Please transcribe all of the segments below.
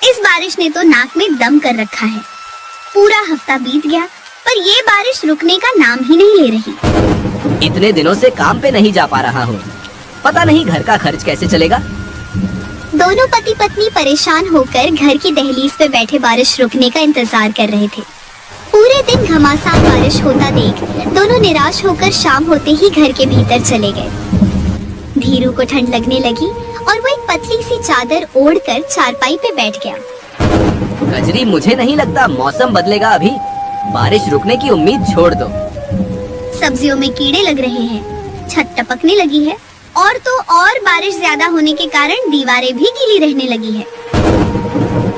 इस बारिश ने तो नाक में दम कर रखा है। पूरा हफ्ता बीत गया पर ये बारिश रुकने का नाम ही नहीं ले रही। इतने दिनों से काम पे नहीं जा पा रहा हूँ, पता नहीं घर का खर्च कैसे चलेगा। दोनों पति पत्नी परेशान होकर घर की दहलीज पे बैठे बारिश रुकने का इंतजार कर रहे थे। पूरे दिन घमासान बारिश होता देख दोनों निराश होकर शाम होते ही घर के भीतर चले गए। धीरू को ठंड लगने लगी और वो एक पतली सी चादर ओढ़कर चारपाई पे बैठ गया। कजरी, मुझे नहीं लगता मौसम बदलेगा अभी। बारिश रुकने की उम्मीद छोड़ दो। सब्जियों में कीड़े लग रहे हैं, छत टपकने लगी है और तो और बारिश ज्यादा होने के कारण दीवारें भी गीली रहने लगी है।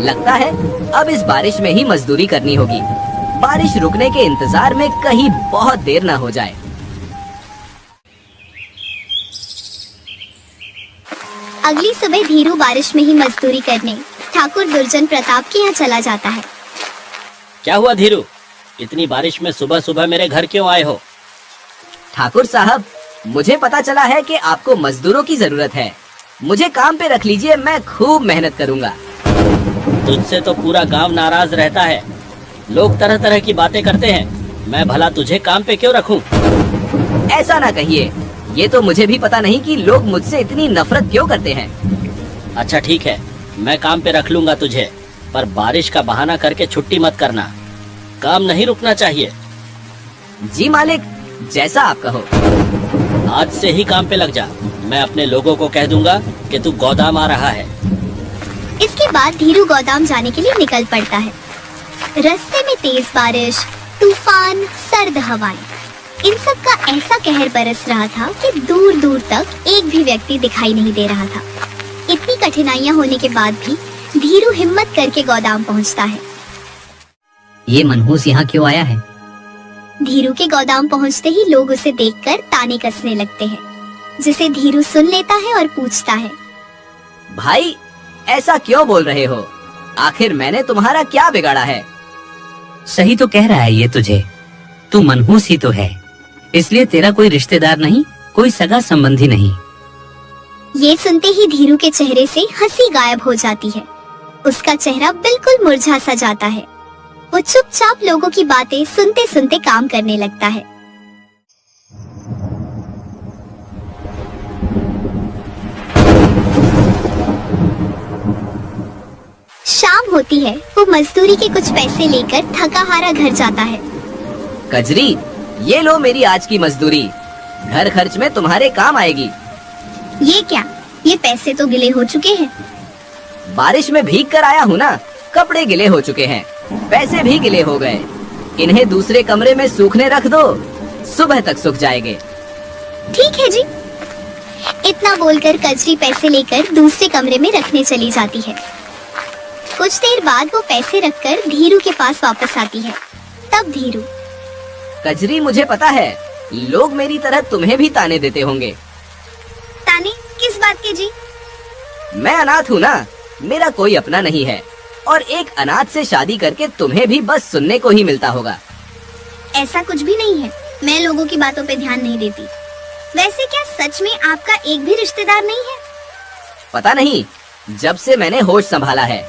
लगता है अब इस बारिश में ही मजदूरी करनी होगी। बारिश रुकने के इंतजार में कहीं बहुत देर न हो जाए। अगली सुबह धीरू बारिश में ही मजदूरी करने ठाकुर दुर्जन प्रताप के यहाँ चला जाता है। क्या हुआ धीरू, इतनी बारिश में सुबह सुबह मेरे घर क्यों आए हो? ठाकुर साहब, मुझे पता चला है कि आपको मजदूरों की जरूरत है। मुझे काम पे रख लीजिए, मैं खूब मेहनत करूंगा। तुझसे तो पूरा गांव नाराज रहता है। लोग तरह तरह की बातें करते हैं। मैं भला तुझे काम पे क्यों रखूं? ऐसा ना कहिए, ये तो मुझे भी पता नहीं कि लोग मुझसे इतनी नफरत क्यों करते हैं। अच्छा ठीक है, मैं काम पे रख लूंगा तुझे, पर बारिश का बहाना करके छुट्टी मत करना। काम नहीं रुकना चाहिए। जी मालिक, जैसा आप कहो। आज से ही काम पे लग जा। मैं अपने लोगों को कह दूंगा कि तू गोदाम आ रहा है। इसके बाद धीरू गोदाम जाने के लिए निकल पड़ता है। रास्ते में तेज बारिश, तूफान, सर्द हवाएं, इन सब का ऐसा कहर बरस रहा था कि दूर दूर तक एक भी व्यक्ति दिखाई नहीं दे रहा था। इतनी कठिनाइयां होने के बाद भी धीरू हिम्मत करके गोदाम पहुंचता है। ये मनहूस यहाँ क्यों आया है? धीरू के गोदाम पहुंचते ही लोग उसे देखकर ताने कसने लगते हैं, जिसे धीरू सुन लेता है और पूछता है, भाई ऐसा क्यों बोल रहे हो? आखिर मैंने तुम्हारा क्या बिगाड़ा है? सही तो कह रहा है ये तुझे। तू मनहूस ही तो है, इसलिए तेरा कोई रिश्तेदार नहीं, कोई सगा संबंधी नहीं। ये सुनते ही धीरू के चेहरे से हंसी गायब हो जाती है। उसका चेहरा बिल्कुल मुरझा सा जाता है। वो चुपचाप लोगों की बातें सुनते सुनते काम करने लगता है। शाम होती है। वो मजदूरी के कुछ पैसे लेकर थका हारा घर जाता है। कजरी, ये लो मेरी आज की मजदूरी, घर खर्च में तुम्हारे काम आएगी। ये क्या? ये पैसे तो गिले हो चुके हैं। बारिश में भीग कर आया हूँ ना, कपड़े गिले हो चुके हैं, पैसे भी गिले हो गए। इन्हें दूसरे कमरे में सूखने रख दो, सुबह तक सूख जाएंगे। ठीक है जी। इतना बोलकर कजरी पैसे लेकर दूसरे कमरे में रखने चली जाती है। कुछ देर बाद वो पैसे रखकर धीरू के पास वापस आती है। तब धीरू, कजरी, मुझे पता है लोग मेरी तरह तुम्हें भी ताने देते होंगे। ताने किस बात के जी? मैं अनाथ हूँ ना, मेरा कोई अपना नहीं है, और एक अनाथ से शादी करके तुम्हें भी बस सुनने को ही मिलता होगा। ऐसा कुछ भी नहीं है, मैं लोगों की बातों पे ध्यान नहीं देती। वैसे क्या सच में आपका एक भी रिश्तेदार नहीं है? पता नहीं, जब से मैंने होश संभाला है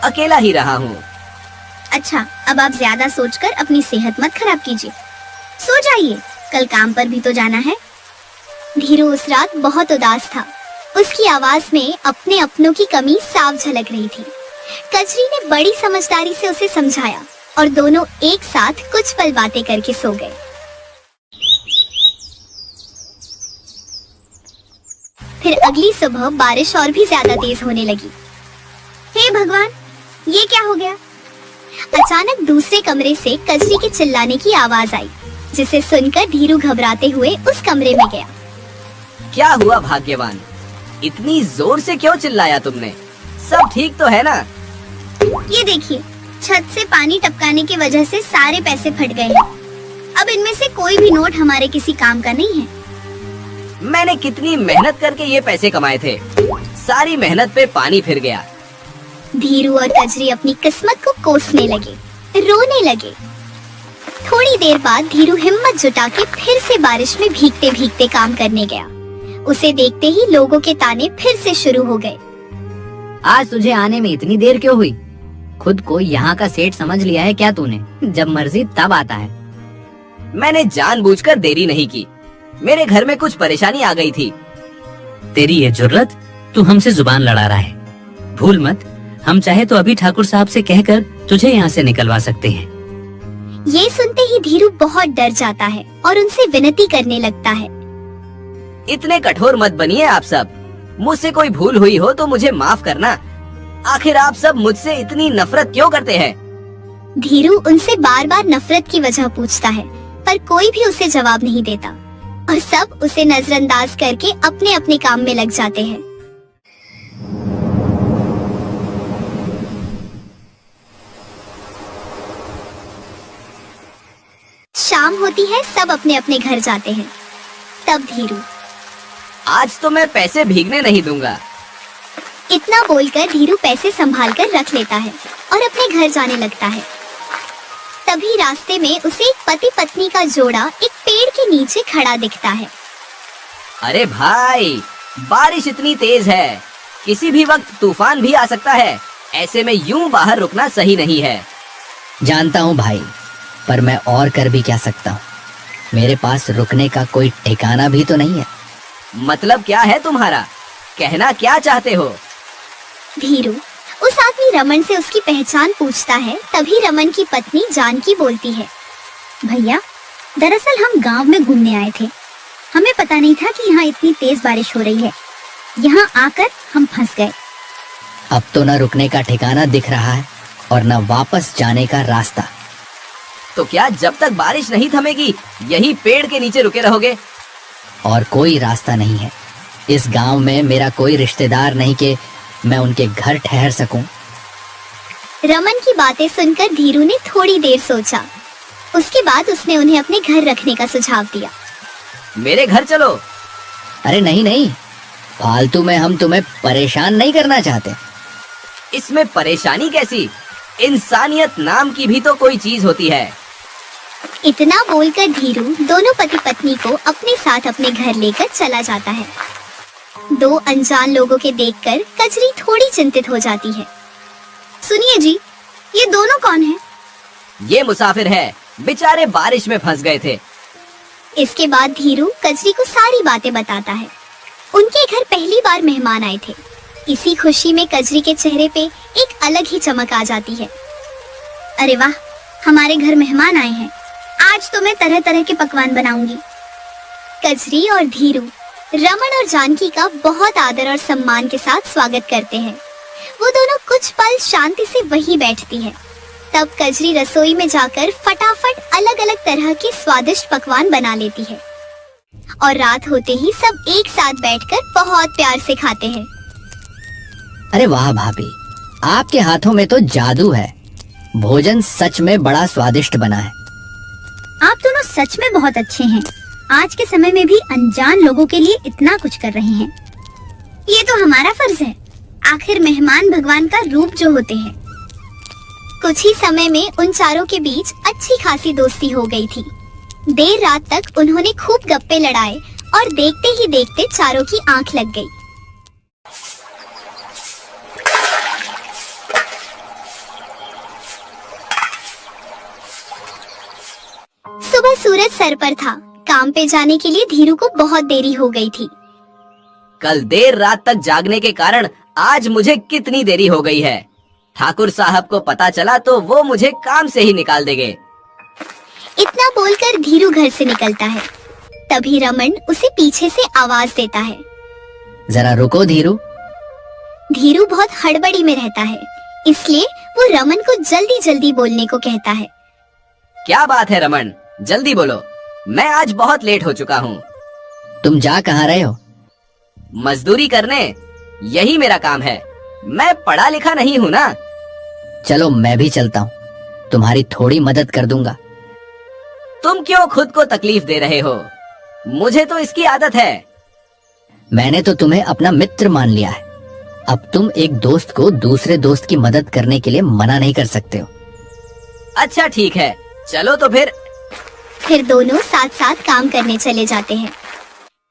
अकेला ही रहा हूँ। अच्छा, अब आप ज्यादा सोचकर अपनी सेहत मत खराब कीजिए, सो जाइए, कल काम पर भी तो जाना है। धीरू उस रात बहुत उदास था। उसकी आवाज में अपने अपनों की कमी साफ झलक रही थी। कजरी ने बड़ी समझदारी से उसे समझाया और दोनों एक साथ कुछ पल बातें करके सो गए। फिर अगली सुबह बारिश और भी ज्यादा तेज होने लगी। हे भगवान, ये क्या हो गया? अचानक दूसरे कमरे से कजरी के चिल्लाने की आवाज आई, जिसे सुनकर धीरू घबराते हुए उस कमरे में गया। क्या हुआ भाग्यवान, इतनी जोर से क्यों चिल्लाया तुमने? सब ठीक तो है ना? ये देखिए, छत से पानी टपकाने की वजह से सारे पैसे फट गए हैं। अब इनमें से कोई भी नोट हमारे किसी काम का नहीं है। मैंने कितनी मेहनत करके ये पैसे कमाए थे, सारी मेहनत पे पानी फिर गया। धीरू और कजरी अपनी किस्मत को कोसने लगे, रोने लगे। थोड़ी देर बाद धीरू हिम्मत जुटा के फिर से बारिश में भीगते भीगते काम करने गया। उसे देखते ही लोगों के ताने फिर से शुरू हो गए। आज तुझे आने में इतनी देर क्यों हुई? खुद को यहाँ का सेठ समझ लिया है क्या तूने? जब मर्जी तब आता है। मैंने जानबूझकर देरी नहीं की, मेरे घर में कुछ परेशानी आ गई थी। तेरी ये जुर्रत, तू हमसे जुबान लड़ा रहा है। भूल मत, हम चाहे तो अभी ठाकुर साहब से कहकर तुझे यहाँ से निकलवा सकते हैं। ये सुनते ही धीरू बहुत डर जाता है और उनसे विनती करने लगता है। इतने कठोर मत बनिए आप सब, मुझसे कोई भूल हुई हो तो मुझे माफ करना। आखिर आप सब मुझसे इतनी नफरत क्यों करते हैं? धीरू उनसे बार बार नफरत की वजह पूछता है, पर कोई भी उसे जवाब नहीं देता और सब उसे नजरअंदाज करके अपने अपने काम में लग जाते हैं। शाम होती है, सब अपने अपने घर जाते हैं। तब धीरू, आज तो मैं पैसे भीगने नहीं दूंगा। इतना बोलकर धीरू पैसे संभाल कर रख लेता है और अपने घर जाने लगता है। तभी रास्ते में उसे एक पति पत्नी का जोड़ा एक पेड़ के नीचे खड़ा दिखता है। अरे भाई, बारिश इतनी तेज है, किसी भी वक्त तूफान भी आ सकता है। ऐसे में यूं बाहर रुकना सही नहीं है। जानता हूँ भाई, पर मैं और कर भी क्या सकता हूँ? मेरे पास रुकने का कोई ठिकाना भी तो नहीं है। मतलब क्या है तुम्हारा? कहना क्या चाहते हो? धीरू उस आदमी रमन से उसकी पहचान पूछता है। तभी रमन की पत्नी जानकी बोलती है, भैया, दरअसल हम गांव में घूमने आए थे। हमें पता नहीं था कि यहाँ इतनी तेज बारिश हो रही है। यहाँ आकर हम फंस गए। अब तो न रुकने का ठिकाना दिख रहा है और न वापस जाने का रास्ता। तो क्या जब तक बारिश नहीं थमेगी यही पेड़ के नीचे रुके रहोगे? और कोई रास्ता नहीं है। इस गांव में मेरा कोई रिश्तेदार नहीं कि मैं उनके घर ठहर सकूं। रमन की बातें सुनकर धीरू ने थोड़ी देर सोचा। उसके बाद उसने उन्हें अपने घर रखने का सुझाव दिया। मेरे घर चलो। अरे नहीं नहीं, फालतू में हम तुम्हें परेशान नहीं करना चाहते। इसमें परेशानी कैसी? इंसानियत नाम की भी तो कोई चीज होती है। इतना बोलकर धीरू दोनों पति पत्नी को अपने साथ अपने घर लेकर चला जाता है। दो अनजान लोगों के देखकर कजरी थोड़ी चिंतित हो जाती है। सुनिए जी, ये दोनों कौन हैं? ये मुसाफिर है, बेचारे बारिश में फंस गए थे। इसके बाद धीरू कजरी को सारी बातें बताता है। उनके घर पहली बार मेहमान आए थे। इसी खुशी में कजरी के चेहरे पे एक अलग ही चमक आ जाती है। अरे वाह, हमारे घर मेहमान आए हैं, आज तो मैं तरह तरह के पकवान बनाऊंगी। कजरी और धीरू रमन और जानकी का बहुत आदर और सम्मान के साथ स्वागत करते हैं। वो दोनों कुछ पल शांति से वहीं बैठती है। तब कजरी रसोई में जाकर फटाफट अलग अलग तरह के स्वादिष्ट पकवान बना लेती है और रात होते ही सब एक साथ बैठकर बहुत प्यार से खाते हैं। अरे वाह भाभी, आपके हाथों में तो जादू है। भोजन सच में बड़ा स्वादिष्ट बना है। आप दोनों सच में बहुत अच्छे हैं। आज के समय में भी अनजान लोगों के लिए इतना कुछ कर रहे हैं। ये तो हमारा फर्ज है। आखिर मेहमान भगवान का रूप जो होते हैं। कुछ ही समय में उन चारों के बीच अच्छी खासी दोस्ती हो गई थी। देर रात तक उन्होंने खूब गप्पे लड़ाए और देखते ही देखते चारों की आंख लग गई। सुबह सूरज सर पर था। काम पे जाने के लिए धीरू को बहुत देरी हो गई थी। कल देर रात तक जागने के कारण आज मुझे कितनी देरी हो गई है। ठाकुर साहब को पता चला तो वो मुझे काम से ही निकाल देंगे। इतना बोलकर धीरू घर से निकलता है। तभी रमन उसे पीछे से आवाज देता है, जरा रुको धीरू। धीरू बहुत हड़बड़ी में रहता है, इसलिए वो रमन को जल्दी जल्दी बोलने को कहता है। क्या बात है रमन, जल्दी बोलो, मैं आज बहुत लेट हो चुका हूँ। तुम जा कहाँ रहे हो? मजदूरी करने, यही मेरा काम है। मैं पढ़ा लिखा नहीं हूँ ना। चलो मैं भी चलता हूँ, तुम्हारी थोड़ी मदद कर दूंगा। तुम क्यों खुद को तकलीफ दे रहे हो? मुझे तो इसकी आदत है। मैंने तो तुम्हें अपना मित्र मान लिया है। अब तुम एक दोस्त को दूसरे दोस्त की मदद करने के लिए मना नहीं कर सकते हो। अच्छा ठीक है, चलो तो फिर दोनों साथ साथ काम करने चले जाते हैं।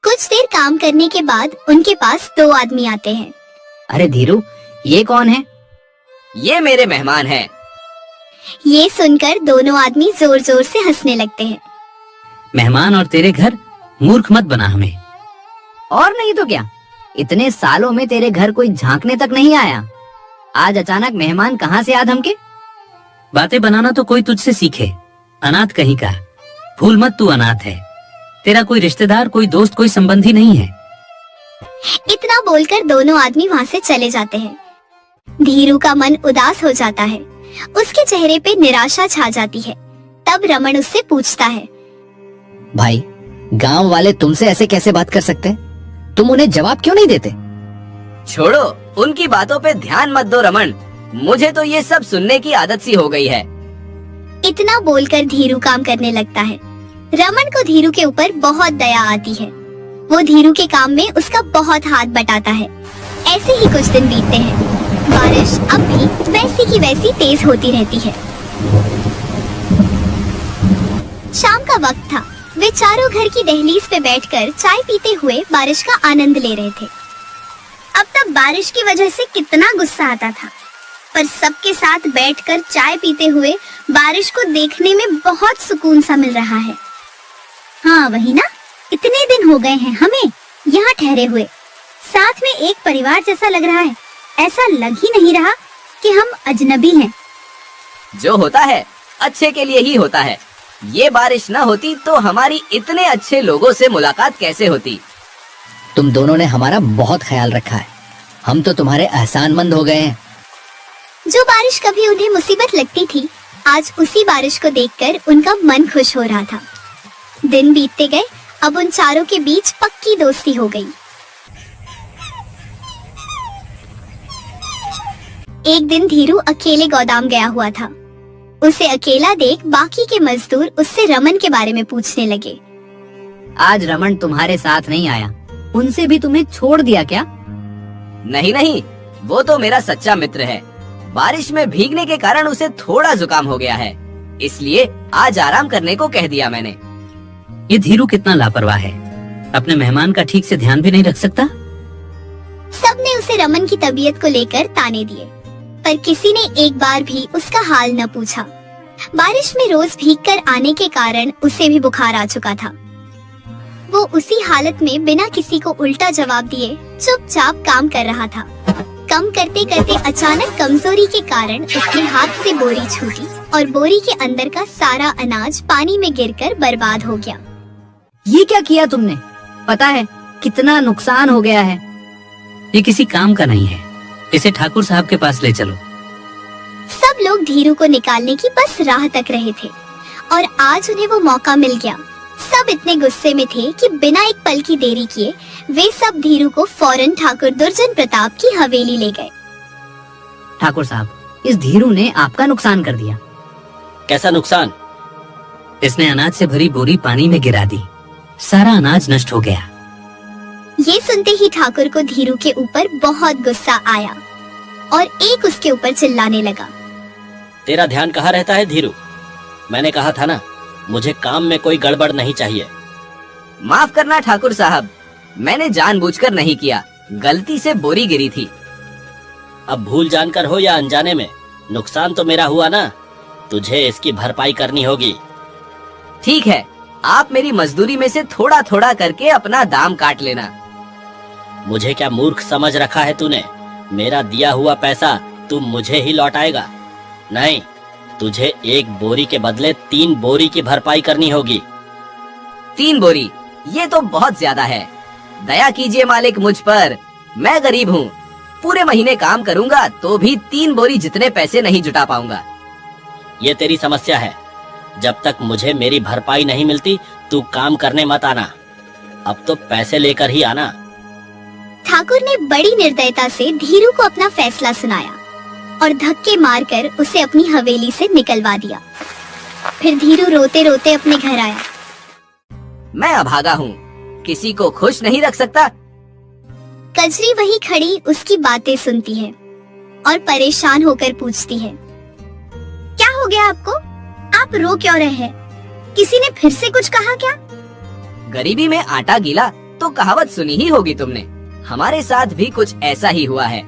कुछ देर काम करने के बाद उनके पास दो आदमी आते हैं। अरे धीरू, ये कौन है? ये मेरे मेहमान हैं। ये सुनकर दोनों आदमी जोर जोर से हंसने लगते हैं। मेहमान और तेरे घर, मूर्ख मत बना हमें। और नहीं तो क्या, इतने सालों में तेरे घर कोई झांकने तक नहीं आया। आज अचानक मेहमान कहाँ से आ धमके? बातें बनाना तो कोई तुझसे सीखे, अनाथ कहीं का। भूल मत तू अनाथ है। तेरा कोई रिश्तेदार, कोई दोस्त, कोई संबंधी नहीं है। इतना बोलकर दोनों आदमी वहाँ से चले जाते हैं। धीरू का मन उदास हो जाता है। उसके चेहरे पे निराशा छा जाती है। तब रमन उससे पूछता है, भाई, गांव वाले तुमसे ऐसे कैसे बात कर सकते हैं? तुम उन्हें जवाब क्यों नहीं देते? छोड़ो, उनकी बातों पे ध्यान मत दो रमन। मुझे तो ये सब सुनने की आदत सी हो गई है। इतना बोलकर धीरू काम करने लगता है। रमन को धीरू के ऊपर बहुत दया आती है। वो धीरू के काम में उसका बहुत हाथ बटाता है। ऐसे ही कुछ दिन बीतते हैं। बारिश अब भी वैसी की वैसी तेज होती रहती है। शाम का वक्त था। वे चारों घर की दहलीज पे बैठकर चाय पीते हुए बारिश का आनंद ले रहे थे। अब तक बारिश की वजह से कितना गुस्सा आता था, पर सबके साथ बैठकर चाय पीते हुए बारिश को देखने में बहुत सुकून सा मिल रहा है। हाँ वही ना, इतने दिन हो गए हैं हमें यहाँ ठहरे हुए। साथ में एक परिवार जैसा लग रहा है। ऐसा लग ही नहीं रहा कि हम अजनबी हैं। जो होता है अच्छे के लिए ही होता है। ये बारिश न होती तो हमारी इतने अच्छे लोगों से मुलाकात कैसे होती। तुम दोनों ने हमारा बहुत ख्याल रखा है। हम तो तुम्हारे एहसानमंद हो गए हैं। जो बारिश कभी उन्हें मुसीबत लगती थी, आज उसी बारिश को देखकर उनका मन खुश हो रहा था। दिन बीतते गए। अब उन चारों के बीच पक्की दोस्ती हो गई। एक दिन धीरू अकेले गोदाम गया हुआ था। उसे अकेला देख बाकी के मजदूर उससे रमन के बारे में पूछने लगे। आज रमन तुम्हारे साथ नहीं आया, उनसे भी तुम्हें छोड़ दिया क्या? नहीं नहीं, वो तो मेरा सच्चा मित्र है। बारिश में भीगने के कारण उसे थोड़ा जुकाम हो गया है, इसलिए आज आराम करने को कह दिया मैंने। ये धीरू कितना लापरवाह है, अपने मेहमान का ठीक से ध्यान भी नहीं रख सकता। सबने उसे रमन की तबीयत को लेकर ताने दिए, पर किसी ने एक बार भी उसका हाल न पूछा। बारिश में रोज भीगकर आने के कारण उसे भी बुखार आ चुका था। वो उसी हालत में बिना किसी को उल्टा जवाब दिए चुपचाप काम कर रहा था। कम करते करते अचानक कमजोरी के कारण उसके हाथ से बोरी छूटी और बोरी के अंदर का सारा अनाज पानी में गिरकर बर्बाद हो गया। ये क्या किया तुमने? पता है कितना नुकसान हो गया है। ये किसी काम का नहीं है, इसे ठाकुर साहब के पास ले चलो। सब लोग धीरू को निकालने की बस राह तक रहे थे और आज उन्हें वो मौका मिल गया। सब इतने गुस्से में थे कि बिना एक पल की देरी किए वे सब धीरू को फौरन ठाकुर दुर्जन प्रताप की हवेली ले गए। ठाकुर साहब, इस धीरू ने आपका नुकसान कर दिया। कैसा नुकसान? इसने अनाज से भरी बोरी पानी में गिरा दी, सारा अनाज नष्ट हो गया। ये सुनते ही ठाकुर को धीरू के ऊपर बहुत गुस्सा आया और एक उसके ऊपर चिल्लाने लगा। तेरा ध्यान कहाँ रहता है धीरू? मैंने कहा था ना, मुझे काम में कोई गड़बड़ नहीं चाहिए। माफ करना ठाकुर साहब, मैंने जानबूझकर नहीं किया, गलती से बोरी गिरी थी। अब भूल जानकर हो या अनजाने में, नुकसान तो मेरा हुआ ना, तुझे इसकी भरपाई करनी होगी। ठीक है, आप मेरी मजदूरी में से थोड़ा थोड़ा करके अपना दाम काट लेना। मुझे क्या मूर्ख समझ रखा है तूने? मेरा दिया हुआ पैसा तू मुझे ही लौटाएगा? नहीं, तुझे एक बोरी के बदले 3 बोरी की भरपाई करनी होगी। 3 बोरी? ये तो बहुत ज्यादा है। दया कीजिए मालिक मुझ पर, मैं गरीब हूँ। पूरे महीने काम करूँगा तो भी 3 बोरी जितने पैसे नहीं जुटा पाऊंगा। ये तेरी समस्या है। जब तक मुझे मेरी भरपाई नहीं मिलती तू काम करने मत आना। अब तो पैसे लेकर ही आना। ठाकुर ने बड़ी निर्दयता से धीरू को अपना फैसला सुनाया और धक्के मारकर उसे अपनी हवेली से निकलवा दिया। फिर धीरू रोते रोते अपने घर आया। मैं अभागा हूँ, किसी को खुश नहीं रख सकता। कजरी वही खड़ी उसकी बातें सुनती है और परेशान होकर पूछती है, क्या हो गया आपको? आप रो क्यों रहे हैं? किसी ने फिर से कुछ कहा क्या? गरीबी में आटा गीला तो कहावत सुनी ही होगी तुमने। हमारे साथ भी कुछ ऐसा ही हुआ है।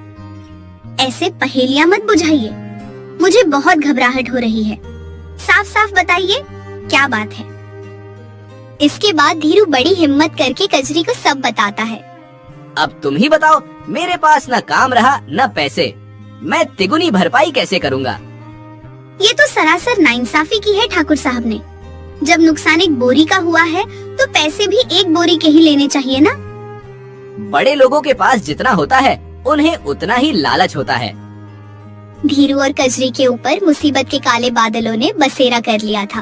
ऐसे पहेलियां मत बुझाइए, मुझे बहुत घबराहट हो रही है। साफ साफ बताइए क्या बात है। इसके बाद धीरू बड़ी हिम्मत करके कजरी को सब बताता है। अब तुम ही बताओ, मेरे पास न काम रहा न पैसे, मैं तिगुनी भरपाई कैसे करूँगा? ये तो सरासर नाइंसाफी की है ठाकुर साहब ने। जब नुकसान एक बोरी का हुआ है तो पैसे भी एक बोरी के ही लेने चाहिए ना। बड़े लोगों के पास जितना होता है उन्हें उतना ही लालच होता है। धीरू और कजरी के ऊपर मुसीबत के काले बादलों ने बसेरा कर लिया था।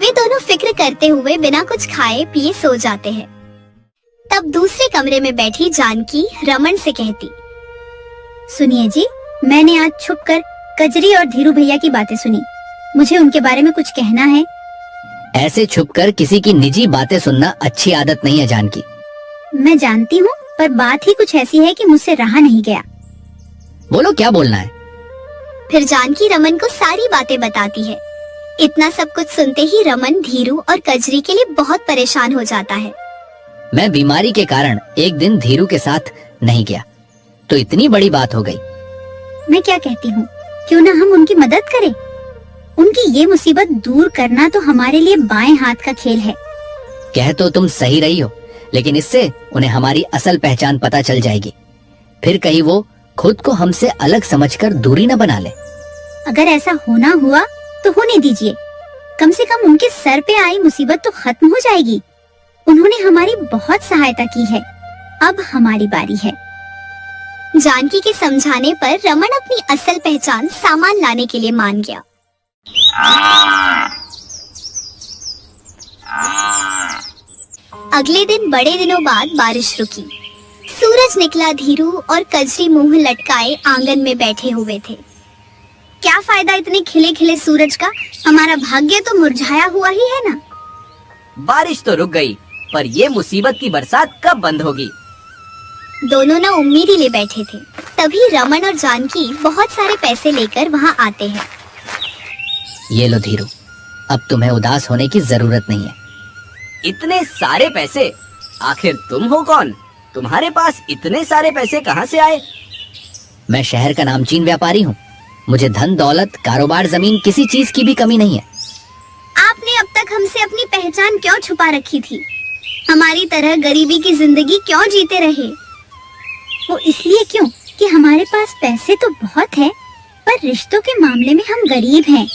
वे दोनों फिक्र करते हुए बिना कुछ खाए पिए सो जाते हैं। तब दूसरे कमरे में बैठी जानकी रमन से कहती, सुनिए जी, मैंने आज छुपकर कजरी और धीरू भैया की बातें सुनी। मुझे उनके बारे में कुछ कहना है। ऐसे छुपकर किसी की निजी बातें सुनना अच्छी आदत नहीं है जानकी। मैं जानती हूँ, पर बात ही कुछ ऐसी है कि मुझसे रहा नहीं गया। बोलो क्या बोलना है। फिर जानकी रमन को सारी बातें बताती है। इतना सब कुछ सुनते ही रमन धीरू और कजरी के लिए बहुत परेशान हो जाता है। मैं बीमारी के कारण एक दिन धीरू के साथ नहीं गया तो इतनी बड़ी बात हो गई। मैं क्या कहती हूँ, क्यों ना हम उनकी मदद करें। उनकी ये मुसीबत दूर करना तो हमारे लिए बाएं हाथ का खेल है। कह तो तुम सही रही हो, लेकिन इससे उन्हें हमारी असल पहचान पता चल जाएगी। फिर कहीं वो खुद को हमसे अलग समझकर दूरी न बना ले। अगर ऐसा होना हुआ तो होने दीजिए। कम से कम उनके सर पे आई मुसीबत तो खत्म हो जाएगी। उन्होंने हमारी बहुत सहायता की है, अब हमारी बारी है। जानकी के समझाने पर रमन अपनी असल पहचान सामान लाने के लिए मान गया। अगले दिन बड़े दिनों बाद बारिश रुकी। सूरज निकला। धीरू और कजरी मुंह लटकाए आंगन में बैठे हुए थे। क्या फायदा इतने खिले खिले सूरज का, हमारा भाग्य तो मुरझाया हुआ ही है ना। बारिश तो रुक गई, पर ये मुसीबत की बरसात कब बंद होगी? दोनों ना उम्मीद ही ले बैठे थे। तभी रमन और जानकी बहुत सारे पैसे लेकर वहाँ आते हैं। ये लो धीरू, अब तुम्हें उदास होने की जरूरत नहीं है। इतने सारे पैसे? आखिर तुम हो कौन? तुम्हारे पास इतने सारे पैसे कहाँ से आए? मैं शहर का नामचीन व्यापारी हूँ। मुझे धन दौलत कारोबार जमीन किसी चीज की भी कमी नहीं है। आपने अब तक हमसे अपनी पहचान क्यों छुपा रखी थी? हमारी तरह गरीबी की जिंदगी क्यों जीते रहे? वो इसलिए क्यों कि हमारे पास पैसे तो बहुत है, पर रिश्तों के मामले में हम गरीब हैं।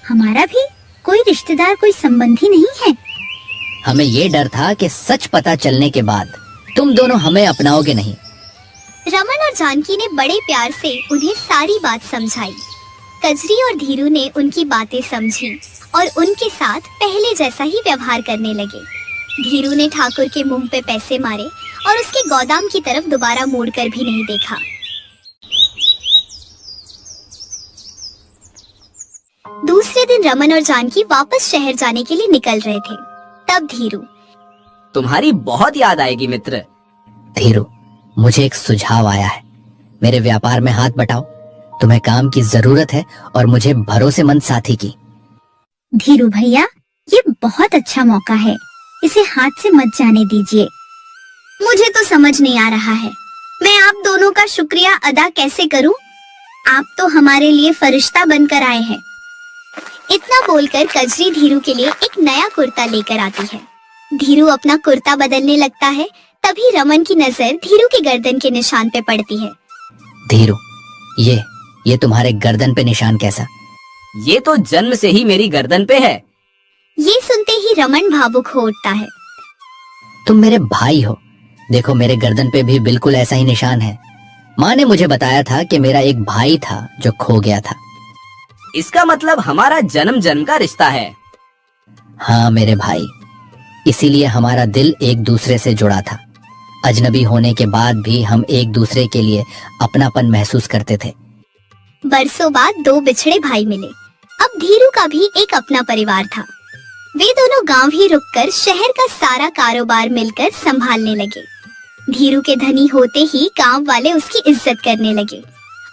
हमारा भी कोई रिश्तेदार कोई संबंधी नहीं है। हमें ये डर था कि सच पता चलने के बाद तुम दोनों हमें अपनाओगे नहीं। रमन और जानकी ने बड़े प्यार से उन्हें सारी बात समझाई। कजरी और धीरू ने उनकी बातें समझी और उनके साथ पहले जैसा ही व्यवहार करने लगे। धीरू ने ठाकुर के मुंह पे पैसे मारे और उसके गोदाम की तरफ दोबारा मुड़कर भी नहीं देखा। दूसरे दिन रमन और जानकी वापस शहर जाने के लिए निकल रहे थे। तब धीरू, तुम्हारी बहुत याद आएगी मित्र। धीरू, मुझे एक सुझाव आया है। मेरे व्यापार में हाथ बटाओ। तुम्हें काम की जरूरत है और मुझे भरोसेमंद साथी की। धीरू भैया, ये बहुत अच्छा मौका है, इसे हाथ से मत जाने दीजिए। मुझे तो समझ नहीं आ रहा है, मैं आप दोनों का शुक्रिया अदा कैसे करूं? आप तो हमारे लिए फरिश्ता बनकर आए हैं। इतना बोलकर कजरी धीरू के लिए एक नया कुर्ता लेकर आती है। धीरू अपना कुर्ता बदलने लगता है। तभी रमन की नजर धीरू के गर्दन के निशान पे पड़ती है। धीरू, ये तुम्हारे गर्दन पे निशान कैसा? ये तो जन्म से ही मेरी गर्दन पे है। ये सुनते ही रमन भावुक हो उठता है। तुम मेरे भाई हो। देखो, मेरे गर्दन पे भी बिल्कुल ऐसा ही निशान है। माँ ने मुझे बताया था कि मेरा एक भाई था जो खो गया था। इसका मतलब हमारा जन्म जन्म का रिश्ता है। हाँ मेरे भाई, इसीलिए हमारा दिल एक दूसरे से जुड़ा था। अजनबी होने के बाद भी हम एक दूसरे के लिए अपनापन महसूस करते थे। बरसों बाद दो बिछड़े भाई मिले। अब धीरू का भी एक अपना परिवार था। वे दोनों गांव ही रुककर शहर का सारा कारोबार मिलकर संभालने लगे। धीरू के धनी होते ही गांव वाले उसकी इज्जत करने लगे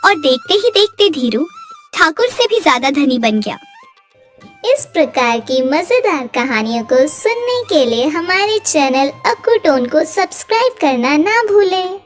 और देखते ही देखते धीरू ठाकुर से भी ज्यादा धनी बन गया। इस प्रकार की मजेदार कहानियों को सुनने के लिए हमारे चैनल अक्कू टोन को सब्सक्राइब करना ना भूलें।